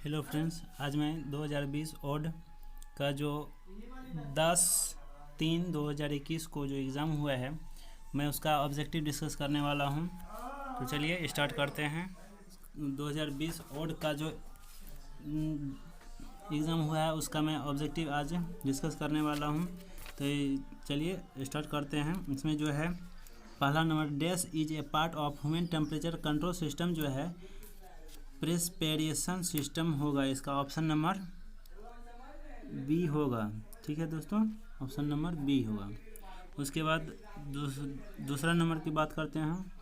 Hello friends, आज मैं 2020 odd का जो 10/3/2021 को जो एग्ज़ाम हुआ है मैं उसका ऑब्जेक्टिव डिस्कस करने वाला हूं। तो चलिए स्टार्ट करते हैं। 2020 ओड का जो एग्ज़ाम हुआ है उसका मैं ऑब्जेक्टिव आज डिस्कस करने वाला हूं। तो चलिए स्टार्ट करते हैं। इसमें जो है पहला number, dash is a part of human temperature control system जो है प्रेस्पिरेशन सिस्टम होगा। इसका ऑप्शन नंबर बी होगा। ठीक है दोस्तों, ऑप्शन नंबर बी होगा। उसके बाद दूसरा नंबर की बात करते हैं।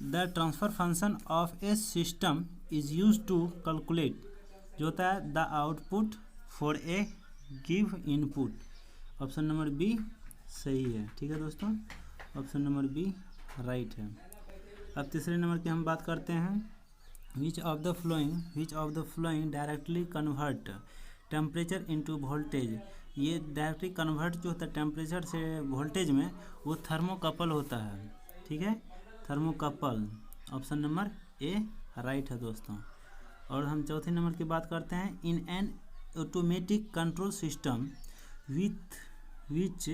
The transfer function of a system is use to calculate जो होता है the output for a give input. Option number B सही है। ठीक है दोस्तों, ऑप्शन नंबर बी राइट है। अब तीसरे नंबर की हम बात करते हैं। Which of the following directly convert temperature into voltage। ये डायरेक्टली कन्वर्ट जो होता है टेम्परेचर से वोल्टेज में, वो थर्मोकपल होता है। ठीक है, थर्मोकपल। ऑप्शन नंबर ए राइट है दोस्तों। और हम चौथे नंबर की बात करते हैं। In an automatic control system which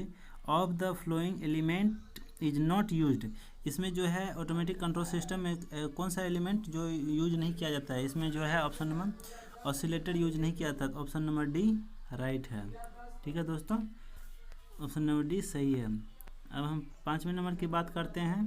of the flowing element is not used. इसमें जो है ऑटोमेटिक कंट्रोल सिस्टम में कौन सा एलिमेंट जो यूज नहीं किया जाता है, इसमें जो है ऑप्शन नंबर ऑसिलेटर यूज नहीं किया जाता। ऑप्शन नंबर डी राइट है। ठीक है दोस्तों, ऑप्शन नंबर डी सही है। अब हम पाँचवें नंबर की बात करते हैं।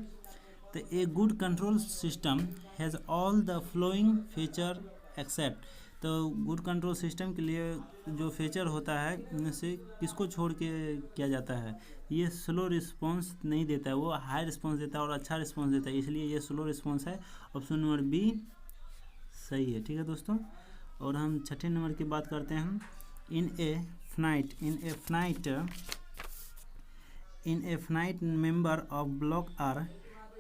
तो a good control system has all the flowing feature except. तो गुड कंट्रोल सिस्टम के लिए जो फीचर होता है इनमें से किसको छोड़ के किया जाता है? ये स्लो रिस्पॉन्स नहीं देता है, वो हाई रिस्पॉन्स देता है और अच्छा रिस्पॉन्स देता है, इसलिए ये स्लो रिस्पॉन्स है। ऑप्शन नंबर बी सही है। ठीक है दोस्तों, और हम छठे नंबर की बात करते हैं। In a finite member of block are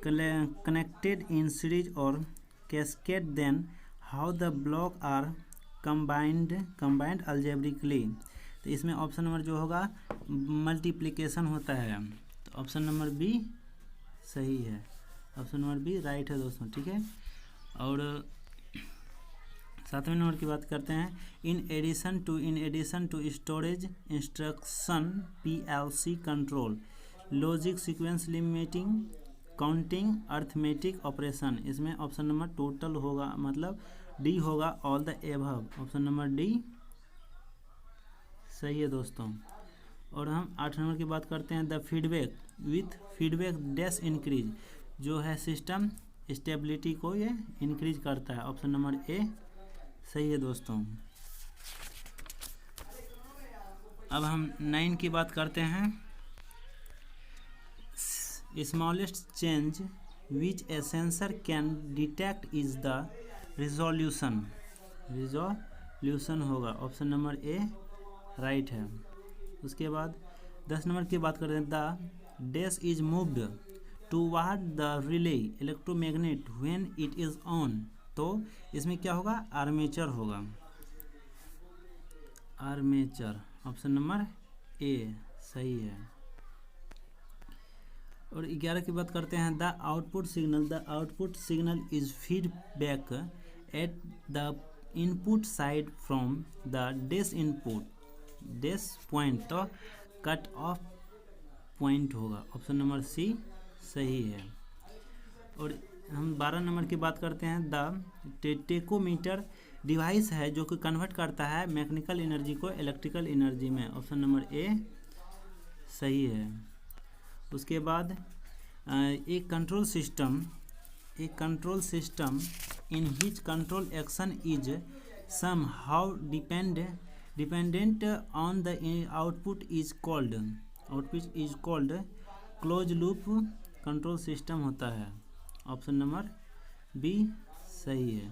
connected in series और cascade, then how the block are combined algebraically. तो इसमें ऑप्शन नंबर जो होगा मल्टीप्लिकेशन होता है। तो ऑप्शन नंबर बी सही है। ऑप्शन नंबर बी राइट है दोस्तों। ठीक है, और सातवें नंबर की बात करते हैं। In addition to storage instruction PLC control logic sequence limiting counting arithmetic operation. इसमें ऑप्शन नंबर टोटल होगा, मतलब डी होगा, all the above. Option number D सही है दोस्तों। और हम 8 नंबर की बात करते हैं। द फीडबैक डैश इंक्रीज जो है सिस्टम स्टेबिलिटी को ये इंक्रीज करता है। ऑप्शन नंबर ए सही है दोस्तों। अब हम 9 की बात करते हैं। Smallest change which A sensor can detect is the resolution होगा। ऑप्शन नंबर ए राइट है। उसके बाद 10 नंबर की बात करते हैं। The dash is moved toward the relay electromagnet when it is on. तो इसमें क्या होगा? आर्मेचर होगा, आर्मेचर। ऑप्शन नंबर ए सही है। और 11 की बात करते हैं। The output signal is feedback at the input side from the dash point. तो कट ऑफ पॉइंट होगा। ऑप्शन नंबर सी सही है। और हम 12 नंबर की बात करते हैं। द टेकोमीटर डिवाइस है जो कि कन्वर्ट करता है मैकेनिकल एनर्जी को इलेक्ट्रिकल एनर्जी में। ऑप्शन नंबर ए सही है। उसके बाद एक control system in which control action is somehow dependent on the output is called close loop control system होता है। ऑप्शन नंबर बी सही है।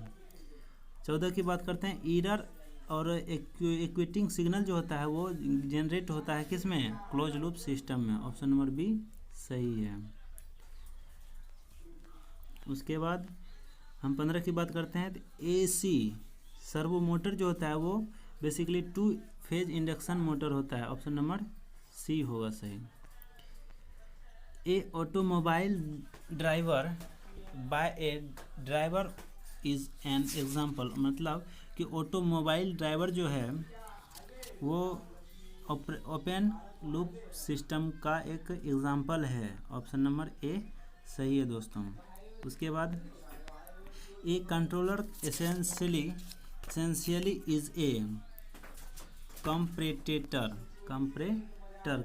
14 की बात करते हैं। ईरर और एक्विटिंग सिग्नल जो होता है वो जनरेट होता है किस में? क्लोज लूप सिस्टम में। ऑप्शन नंबर बी सही है। उसके बाद हम 15 की बात करते हैं। AC सर्वो मोटर जो होता है वो बेसिकली 2 फेज इंडक्शन मोटर होता है। ऑप्शन नंबर सी होगा सही। A automobile driver by a driver is an example, मतलब कि ऑटोमोबाइल ड्राइवर जो है वो ओपन लूप सिस्टम का एक एग्जाम्पल है। ऑप्शन नंबर ए सही है दोस्तों। उसके बाद a controller essentially is a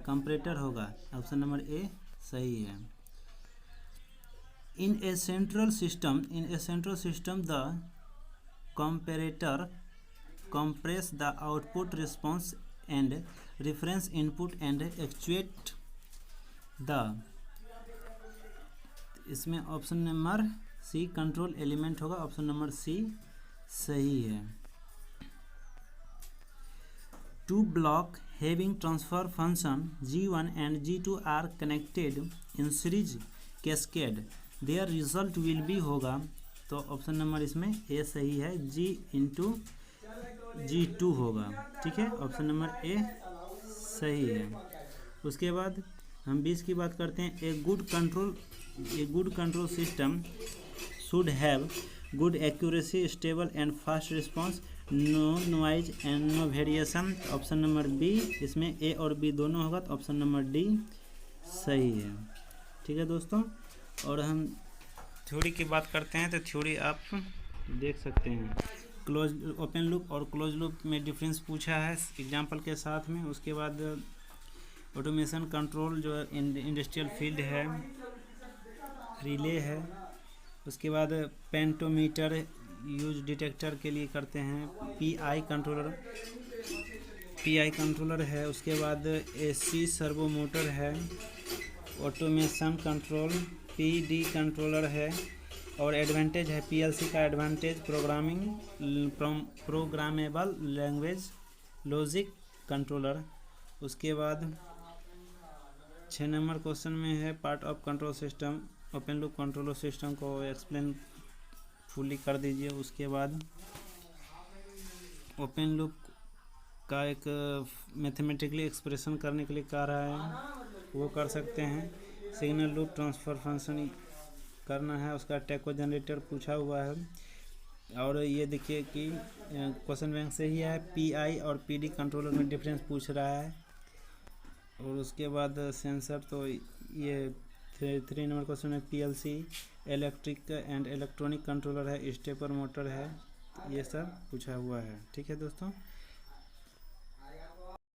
comparator होगा। ऑप्शन नंबर ए सही है। In a central system the comparator compress the output response and reference input and actuate the, इसमें option number C control element होगा। ऑप्शन नंबर सी सही है। Two block having transfer function G1 and G2 are connected in series cascade, their result will be होगा। तो option number इसमें ए सही है, G into G2 होगा। ठीक है, ऑप्शन नंबर ए सही है। उसके बाद हम 20 की बात करते हैं। A good control system should have good accuracy, stable and fast response, no noise and no variation. Option number B, इसमें ए और बी दोनों होगा, तो ऑप्शन नंबर डी सही है। ठीक है दोस्तों, और हम थ्योरी की बात करते हैं। तो थ्योरी आप देख सकते हैं, क्लोज ओपन लूप और क्लोज लूप में डिफरेंस पूछा है एग्जाम्पल के साथ में। उसके बाद ऑटोमेशन कंट्रोल जो इंडस्ट्रियल फील्ड है, रिले है। उसके बाद पेंटोमीटर यूज डिटेक्टर के लिए करते हैं। पीआई कंट्रोलर है। उसके बाद एसी सर्वो मोटर है। ऑटोमेशन कंट्रोल पीडी कंट्रोलर है। और एडवांटेज है पीएलसी का advantage programmable language logic controller. उसके बाद 6 नंबर क्वेश्चन में है part of control system, open loop controller system को एक्सप्लेन फुली कर दीजिए। उसके बाद ओपन लूप का एक मैथमेटिकली एक्सप्रेशन करने के लिए कह रहा है, वो कर सकते हैं। सिग्नल लूप ट्रांसफर फंक्शन करना है, उसका टैको जनरेटर पूछा हुआ है। और ये देखिए कि क्वेश्चन बैंक से ही है, पीआई और पीडी कंट्रोलर में डिफरेंस पूछ रहा है। और उसके बाद सेंसर, तो ये 3 नंबर क्वेश्चन है PLC electric and electronic controller है, स्टेपर मोटर है, ये सब पूछा हुआ है। ठीक है दोस्तों।